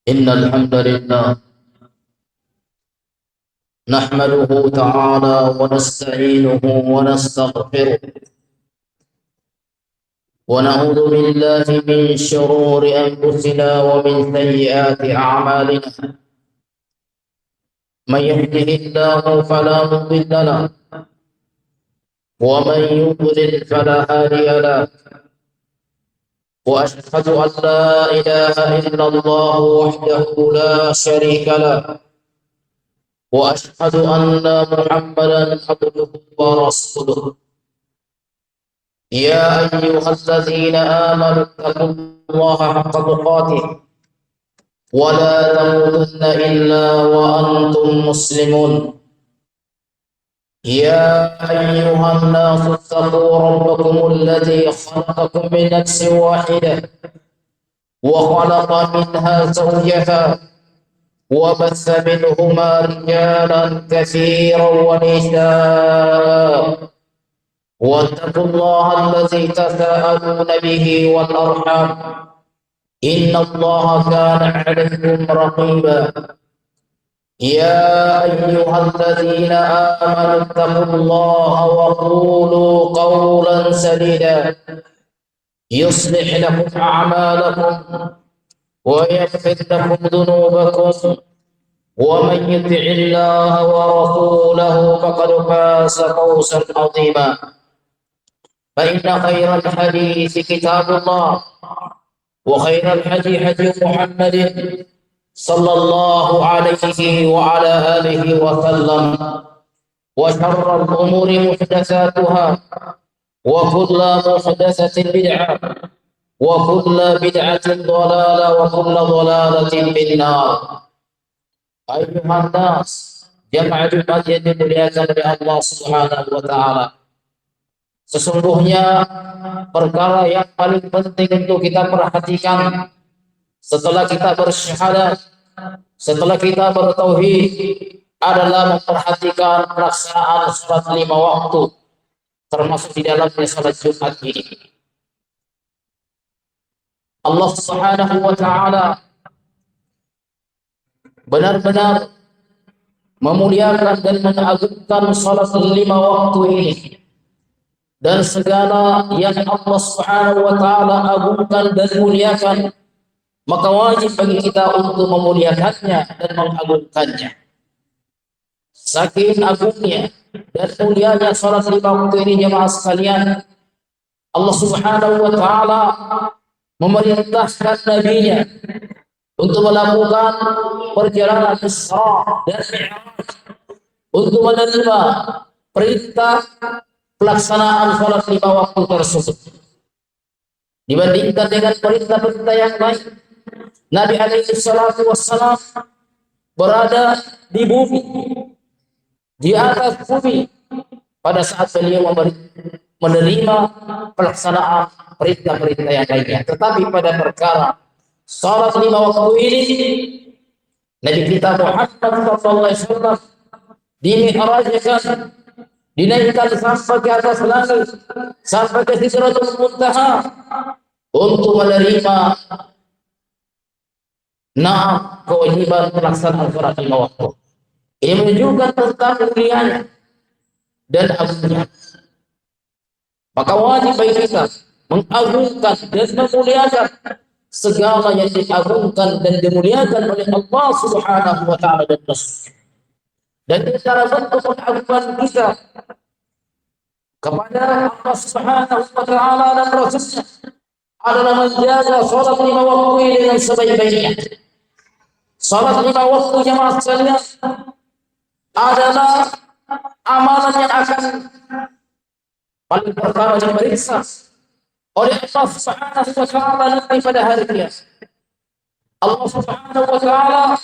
إن الحمد لله نحمده تعالى ونستعينه ونستغفره ونعوذ بالله من شرور أنفسنا ومن سيئات أعمالنا. من يهده الله فلا مضل له ومن يضلل فلا هادي له. وأشهد أن لا إله إلا الله وحده لا شريك له، وأشهد أن محمدا عبده ورسوله. يا أيها الذين آمنوا اتقوا الله حق تقاته ولا تموتن إلا وأنتم مسلمون. يا أيها الناس اتقوا ربكم الذي خلقكم من نفس واحدة وخلق منها زوجها وبث منهما رجالا كثيرا ونساء. واتقوا الله الذي تساءلون به والأرحام إن الله كان عليكم رقيبا. يا أيها الذين آمنوا اتقوا الله وقولوا قولا سديدا يصلح لكم أعمالكم ويغفر لكم ذنوبكم، ومن يطع الله ورسوله فقد فاز فوزا عظيما. فإن خير الحديث كتاب الله، وخير الهدي هدي محمد صلى الله عليه وعلى آله وسلم، وشر الأمور محدثاتها، وكل محدثة بدعة، وكل بدعة ضلالة، وكل ضلالة في النار. أيها الناس jamaah Jumat yang dimuliakan oleh Allah Subhanahu wa taala. Sesungguhnya perkara yang paling penting untuk kita perhatikan setelah kita bersyahadat, setelah kita bertauhid, adalah memperhatikan pelaksanaan salat 5 waktu, termasuk di dalamnya salat Jumat ini. Allah Subhanahu wa taala benar-benar memuliakan dan mengagungkan salat 5 waktu ini, dan segala yang Allah Subhanahu wa taala agungkan dan muliakan, maka wajib bagi kita untuk memuliakannya dan mengagungkannya. Saking agungnya dan mulianya salat 5 waktu ini, jemaah sekalian, Allah Subhanahu wa taala memerintahkan nabinya untuk melakukan perjalanan Isra dan Mi'raj untuk menerima perintah pelaksanaan salat 5 waktu tersebut. Dibandingkan dengan perintah-perintah yang lain, Nabi alaihi salatu wassalam berada di bumi, di atas bumi, pada saat beliau menerima pelaksanaan perintah-perintah yang lainnya. Tetapi pada perkara salat 5 waktu ini, Nabi kita Muhammad SAW dimi'rajkan, dinaikkan sampai ke atas langit, sampai ke Sidratul Muntaha untuk menerima kewajiban pelaksanaan salat 5 waktu. Ini menunjukkan tentang mulianya dan agungnya. Maka wajib bagi kita mengagungkan dan memuliakan segala yang diagungkan dan dimuliakan oleh Allah Subhanahu wa taala dan Rasul. Dan cara bentuk pengagungan kita kepada Allah Subhanahu wa taala dan Rasulnya adalah menjaga salat 5 waktu ini dengan sebaik-baiknya. Salat 5 waktu, jemaah sekalian, adalah amalan yang akan paling pertama diperiksa oleh Allah Subhanahu wa taala nanti pada hari kiamat. Allah Subhanahu wa taala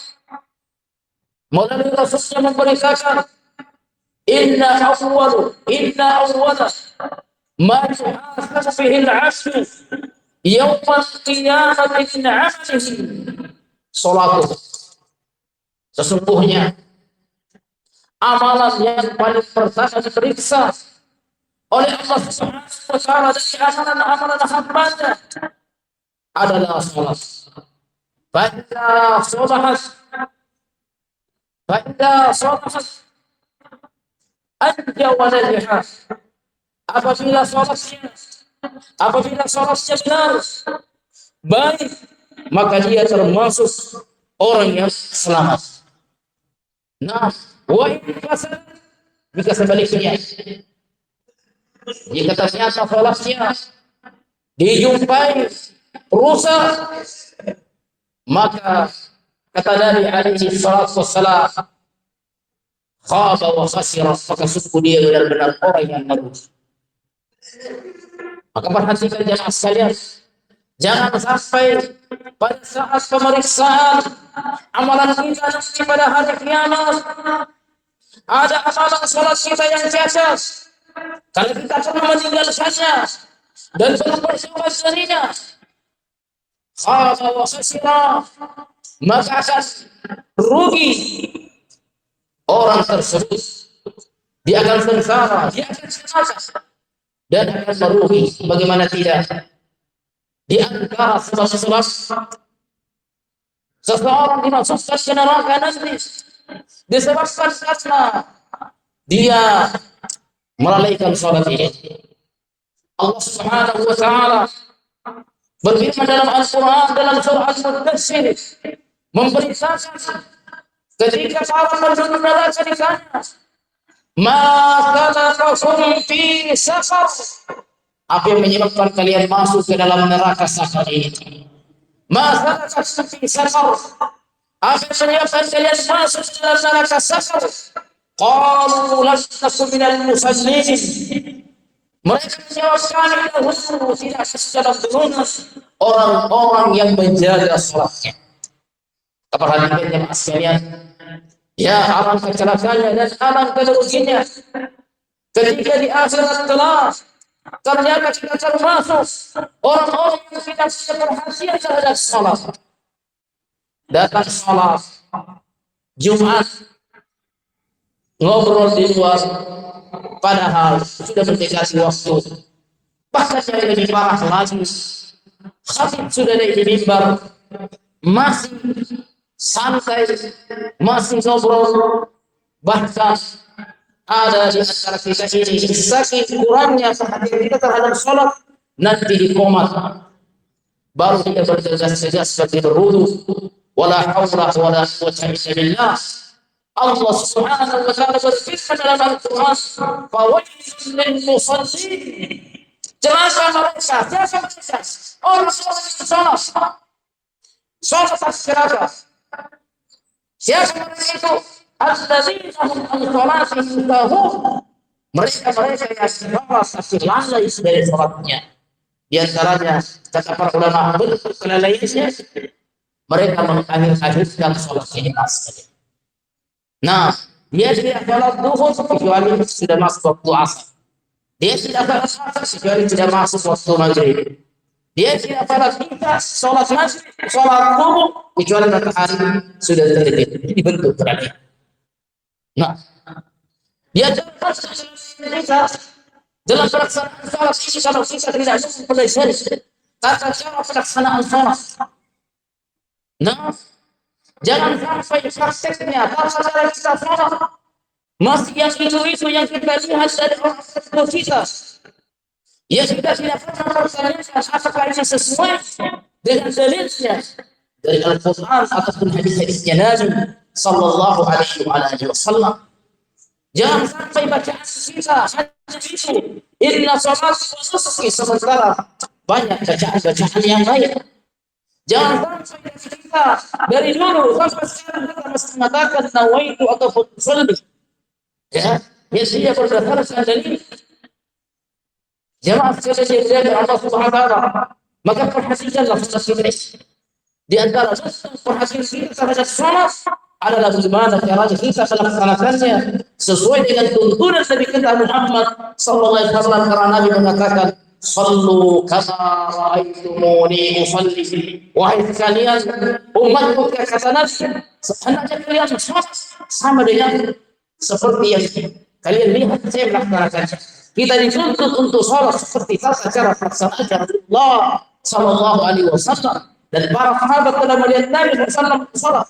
melalui Rasulnya memberitakan, inna awwala ma yuhasabu bihi al-'abdu yawmal qiyamati min 'amalihi salatuh. Sesungguhnya amalan yang paling pertama diperiksa oleh Allah Subhanahu wa taala dari amalan-amalan hambanya adalah salat. فإذا صبحت أنجى ونجح. Apabila sholatnya benar, baik, maka dia termasuk orang yang selamat. Nah, jika sebaliknya, jika ternyata sholatnya dijumpai rusak, maka kata Nabi alaihi salatu wassalam, khaba wa khasira, maka sungguh dia benar-benar orang yang merugi. Maka perhatikan jemaah sekalian, jangan sampai pada saat pemeriksaan amalan kita nanti pada hari kiamat ada amalan salat kita yang cacat. Kalau kita pernah meninggalkannya dan belum bertobat darinya, khaba wa khasira, maka akan rugi orang tersebut. Dia akan sengsara, dia akan celaka dan akan merugi. Bagaimana tidak? Di antara sebab-sebab seseorang dimasukkan ke neraka nanti disebabkan karena dia melalaikan salat ini. Allah Subhanahu wa taala berfirman dalam Al-Qur'an dalam surah Al-Mudaththir, memberitakan ketika para penduduk neraka ditanya, "Ma salakakum fi saqar?" Apa yang menyebabkan kalian masuk ke dalam neraka saqar ini? "Ma salakakum fi saqar?" Apa yang menyebabkan kalian masuk ke dalam neraka saqar? Qalu lam nakum minal musallin. Mereka menjawab, kami dahulu tidak dalam turunus orang-orang yang menjaga salatnya. Perhatikan jemaah sekalian, ya alangkah celakanya dan alangkah ruginya ketika di akhirat kelak ternyata kita termasuk orang-orang yang tidak perhatian terhadap salat. Datang salat Jumat, ngobrol di luar, padahal sudah mendekati waktu. Bahkan yang lebih parah lagi, khatib sudah di mimbar, masih santai, masih ngobrol. Bahkan ada di antara kita ini saking kurangnya perhatian kita terhadap sholat, nanti di komat baru kita bergegas-gegas seperti berwudu. Wala haula wala quwwata illa billah. Allah Subhanahu wa taala berfirman dalam Al-Qur'an, "Fawailun lil musallin." Celaka mereka, orang sholat celaka. Siapa mereka itu? Alladzina hum an salatihim sahun. Mereka yang masih lalai dari salatnya. Di antaranya kata para ulama bentuk kelalaiannya, mereka mengakhirkan salatnya asli. Nah, dia tidak salat zuhur kecuali sudah masuk waktu asar. Dia tidak salat asar kecuali tidak masuk waktu maghrib. Dia tidak salat maghrib, salat subuh kecuali matahari sudah terbit. Ini bentuk kelalaian. Nah, dia dalam pelaksanaan salat ini kalau kita tidak mempelajari tata cara pelaksanaan salat. Nah, jangan sampai prakteknya tata cara kita salat masih yang itu yang kita lihat dari orang tersebut kita. Ya kita tidak pernah melaksanakan apakah ini sesuai dengan dalilnya dari Al-Quran ataupun hadis-hadisnya Nabi sallallahu alaihi wasallam. Jangan sampai bacaan kita hanya itu, inna salat khusus, sementara banyak bacaan-bacaan yang lain. Jangan sampai kita dari dulu sampai sekarang kita masih mengatakan nawaitu ataupun usolli. Ya, dia berdasarkan dalil. Jemaah sekalian dari Allah Subhanahu wa taala, maka perhatikanlah sesuatu di antara perhatian kita terhadap salat adalah bagaimana caranya kita melaksanakannya sesuai dengan tuntunan Nabi kita Muhammad sallallahu alaihi wasallam, karena Nabi mengatakan, "Shallu kama ra'aitumuni usalli." Wahai sekalian umatku, kata Nabi, hendaknya kalian salat sama dengan seperti yang kalian lihat saya melaksanakannya. Kita dituntut untuk salat seperti tata cara pelaksanaan Rasulullah sallallahu alaihi wasallam. dan para sahabat telah melihat Nabi SAW salat.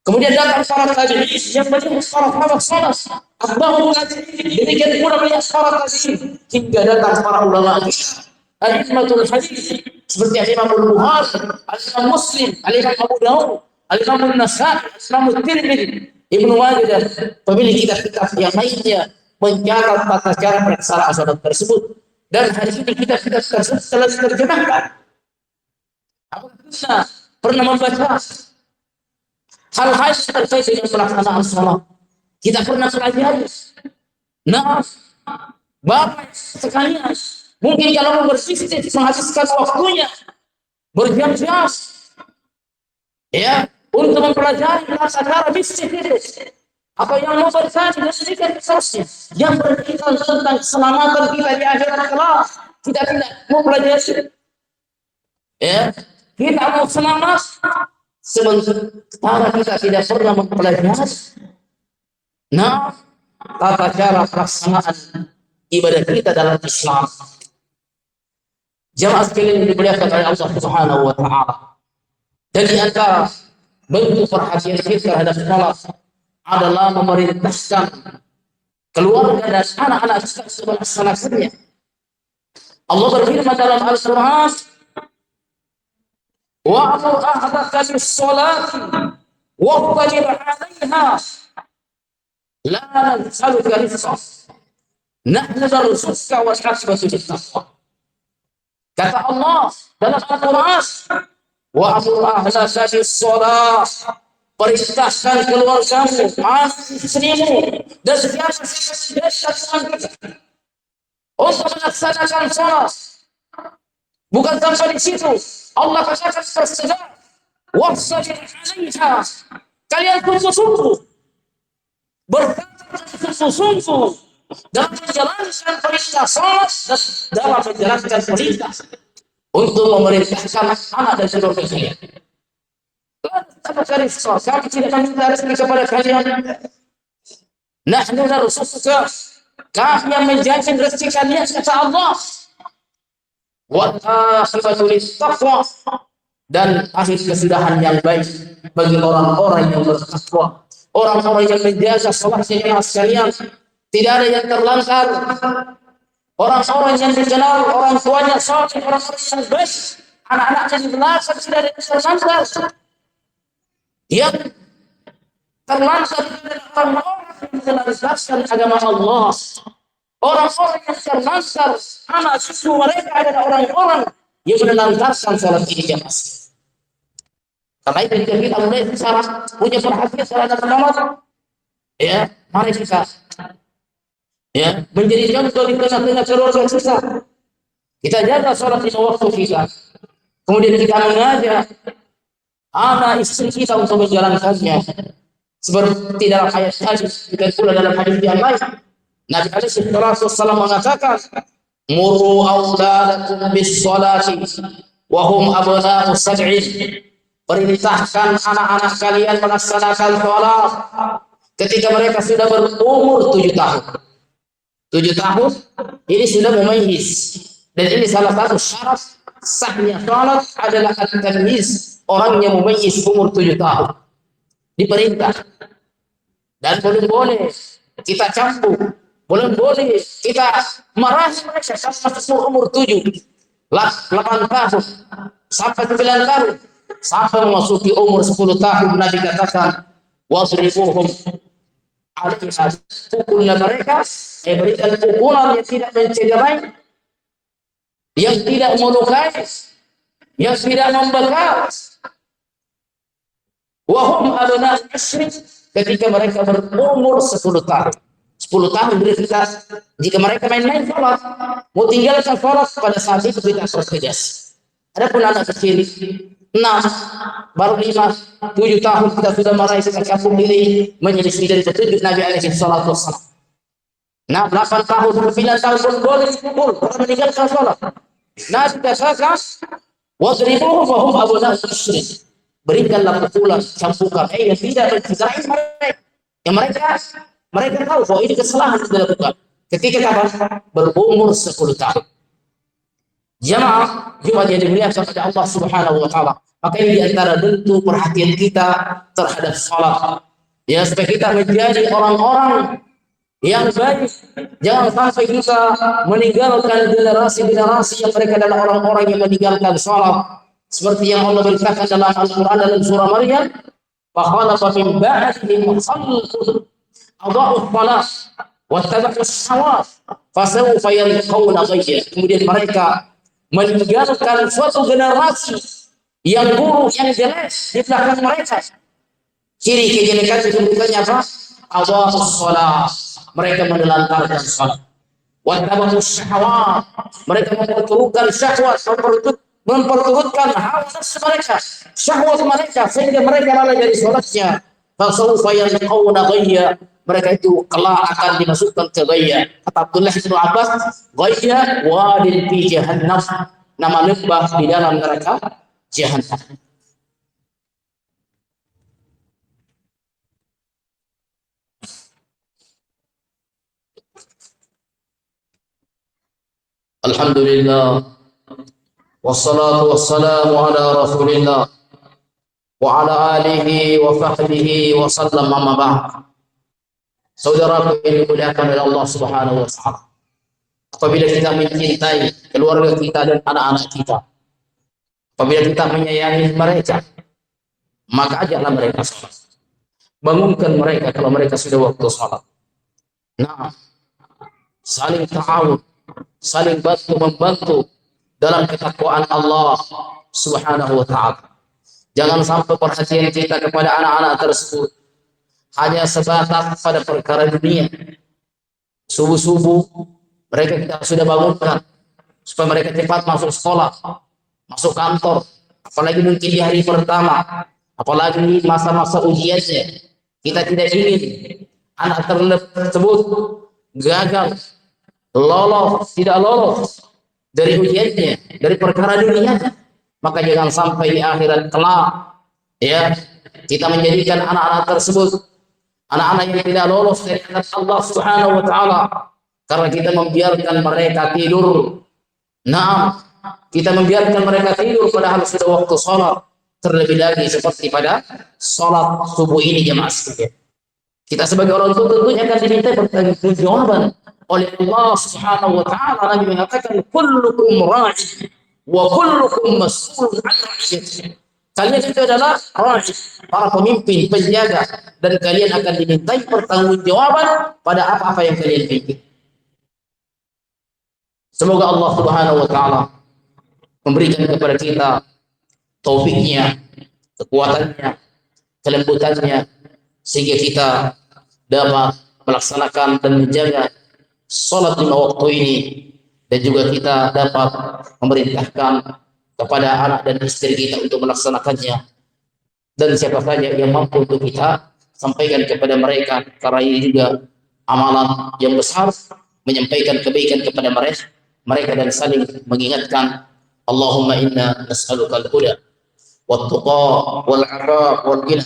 Kemudian datang para tabi'in yang melihat para sahabat salat. Atba'u tabi'in, demikian pula melihat para tabi'in, hingga datang para ulama a'immatul hadis seperti Imam Al-Bukhari, Imam Muslim, Imam Abu Dawud, Imam An-Nasa'i, Imam Tirmidzi, Ibnu Majah, pemilik kitab-kitab yang lainnya mencatat tata cara pelaksanaan salat tersebut. Dan hari ini kitab-kitab tersebut telah diterjemahkan. Apakah kita pernah membaca hal-hal terkait dengan pelaksanaan salat? Kita pernah pelajari. Nah, bapak sekalian, mungkin kalau bersisih menghabiskan waktunya berjam-jam, ya, untuk mempelajari tata cara bisnis, atau yang mau bertanya dan sedikit selesai, yang berkaitan tentang keselamatan kita di akhirat kelak, kita tidak mau pelajari. Ya, kita mau selamat, sementara kita tidak pernah mempelajari. Nah, tata cara pelaksanaan ibadah kita dalam Islam. Jamaah sekalian dimuliakan oleh Allah Subhanahu wa taala. Dan di antara bentuk perhatian kita terhadap salat adalah memerintahkan keluarga dan anak-anak kita melaksanakannya. Allah berfirman dalam Al-Qur'an, "Wa'mur ahlaka bis-shalati waqtabir 'alaiha la nas'aluka rizqan nahnu narzuquka wal 'aqibatu lit-taqwa." Kata Allah dalam Al-Qur'an, "Wa'mur ahlaka bis-shalati", perintahkan keluargamu, anak istrimu, dan siapa untuk melaksanakan salat. Bukan sampai di situ, Allah katakan tersedar, wasbir 'alaiha, kalian sungguh-sungguh berkata sungguh-sungguh dalam menjalankan perintah salat dan dalam menjalankan perintah untuk memerintahkan anak dan keluarga kalian. Kami tidak meminta rezeki kepada kalian. Nahnu narzuquka, kami yang menjanjikan rezeki kalian kata Allah. Wal aqibatu lit-taqwa, dan akhir kesudahan yang baik bagi orang-orang yang bertakwa, orang-orang yang menjaga salatnya sekalian. Tidak ada yang terlantar. Orang-orang yang dikenal orang tuanya saleh, orang-orang yang baik, anak-anaknya dibenarkan, tidak ada yang terlantar. Yang terlantar orang-orang yang melantarkan agama Allah. Orang-orang yang terlantar anak cucu mereka adalah orang-orang yang melantarkan salat ini jamaah. Karena itu kita mulai bicara punya perhatian terhadap salat. Ya, mari kita menjadi contoh di tengah-tengah keluarga kita. Kita jaga salat di waktu kita. Kemudian kita mengajak anak istri kita untuk menjalankannya seperti dalam ayat tadi dan pula dalam hadis yang lain. Nabi alaihi wasallam mengatakan, "Muru auladakum bis-shalati wa hum abna'u sab'in." Perintahkan anak-anak kalian melaksanakan salat ketika mereka sudah berumur 7 tahun. 7 tahun ini sudah memayyiz, dan ini salah satu syarat sahnya salat adalah at-tamyiz. Orang yang memayyiz umur 7 tahun diperintah, dan belum boleh kita campur, belum boleh kita marahi mereka sampai umur 7, 8 tahun sampai 9 tahun, sampai memasuki umur 10 tahun. Nabi katakan, wasrifuhum alaiha, pukulnya mereka, berikan pukulan yang tidak mencederai, yang tidak melukai, yang tidak membakar. Wahum abna'u asyrin, ketika mereka berumur 10 tahun. 10 tahun berarti jika mereka main-main salat, mau tinggalkan salat, pada saat itu kita harus tegas. Adapun anak kecil 6, baru 5, 7 tahun kita sudah marahi, kita campur diri menyelisih dari petunjuk Nabi alaihi salatu wassalam. 8 tahun, 9 tahun pun boleh dipukul karena meninggalkan salat. Nabi katakan, wadribuhum wa hum abna'u asyrin, berikanlah pukulan, campukan yang tidak mencederai mereka. Yang mereka tahu bahwa ini kesalahan yang dilakukan ketika kapan berumur 10 tahun. Jamaah Jumat yang dimuliakan oleh Allah Subhanahu wa taala. Maka ini diantara bentuk perhatian kita terhadap salat. Ya, supaya kita menjadi orang-orang yang baik. Jangan sampai kita meninggalkan generasi-generasi yang mereka adalah orang-orang yang meninggalkan salat. Seperti yang Allah berkata dalam Al-Quran dalam surah Maryam, فَخَلَفَ مِنْ بَعْدِهِمْ خَلْفٌ أَضَاعُوا الصَّلَاةَ وَاتَّبَعُوا الشَّهَوَاتِ فَسَوْفَ يَلْقَوْنَ غَيًّا. Kemudian mereka meninggalkan suatu generasi yang buruk, yang jelek di belakang mereka. Ciri kejelekan itu bukannya apa? Adha'us shalah. Mereka menelantarkan salat. Wattaba'us syahawat. Mereka memperturutkan syahwat, memperturutkan hawa nafsu mereka, syahwat mereka, sehingga mereka lalai dari salatnya. Fasawfa yalqawna ghayya. Mereka itu kelak akan dimasukkan ke ghayya. Kata Abdullah bin Abbas, ghayya wadin fi jahannam. Nama lembah di dalam neraka jahannam. Alhamdulillah, wassalatu wassalamu ala rasulillah wa ala alihi wa sahbihi wa sallam, amma ba'd. Saudaraku yang dimuliakan oleh Allah Subhanahu wa taala, apabila kita mencintai keluarga kita dan anak-anak kita, apabila kita menyayangi mereka, maka ajaklah mereka salat. Bangunkan mereka kalau mereka sudah waktu salat. Nah, saling ta'awun, saling bantu membantu dalam ketakwaan Allah Subhanahu wa taala. Jangan sampai perhatian kita kepada anak-anak tersebut hanya sebatas pada perkara dunia. Subuh-subuh mereka kita sudah bangunkan supaya mereka cepat masuk sekolah, masuk kantor, apalagi mungkin di hari pertama, apalagi masa-masa ujiannya. Kita tidak ingin anak tersebut gagal, lolos, tidak lolos dari ujiannya, dari perkara dunia. Maka jangan sampai di akhirat kelak, ya, kita menjadikan anak-anak tersebut anak-anak yang tidak lolos dari Allah Subhanahu wa taala karena kita membiarkan mereka tidur. Nah, kita membiarkan mereka tidur padahal sudah waktu sholat. Terlebih lagi seperti pada sholat subuh ini jemaah sekalian. Kita sebagai orang tua tentunya akan diminta pertanggungjawaban oleh Allah Subhanahu wa taala. Nabi mengatakan, kullukum ra'i wa kullukum mas'ulun 'an ra'iyatihi. Kalian itu adalah ra'i, para pemimpin, penjaga, dan kalian akan dimintai pertanggungjawaban pada apa-apa yang kalian pimpin. Semoga Allah Subhanahu wa taala memberikan kepada kita taufiknya, kekuatannya, kelembutannya, sehingga kita dapat melaksanakan dan menjaga salat lima waktu ini, dan juga kita dapat memerintahkan kepada anak dan istri kita untuk melaksanakannya, dan siapa saja yang mampu untuk kita sampaikan kepada mereka, karena ini juga amalan yang besar, menyampaikan kebaikan kepada mereka dan saling mengingatkan. Allahumma inna nas'aluka al-huda wat-tuqa wal-'afaf wal-ghina.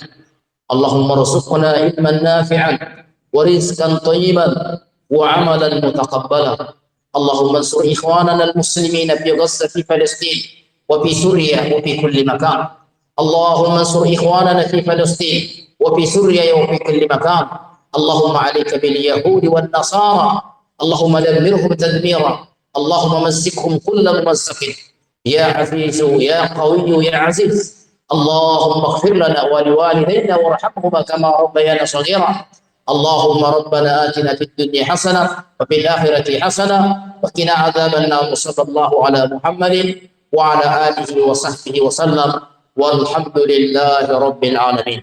Allahumma rzuqna ilman nafi'an wa rizqan thayyiban wa 'amalan mutaqabbala. Allahumma ansur ikhwanana al-muslimina fi Gaza, fi Palestin, wa fi Suriya, wa fi kulli makan. Allahumma ansur ikhwanana fi Palestin wa fi Suriya wa fi kulli makan. Allahumma 'alaika bil yahudi wan nasara. Allahumma dammirhum tadmira. Allahumma mazzikhum kulla mumazzakin. Ya Azizu ya Qawiyyu ya Aziz. Allahumma ighfir lana wa liwalidayna warhamhuma kama rabbayana shaghira. Allahumma rabbana atina fid dunya hasanah wa fil akhirati hasanah wa qina adzaban nar. Sallallahu ala Muhammadin wa ala alihi wa sahbihi wa sallam. Walhamdulillahi rabbil alamin.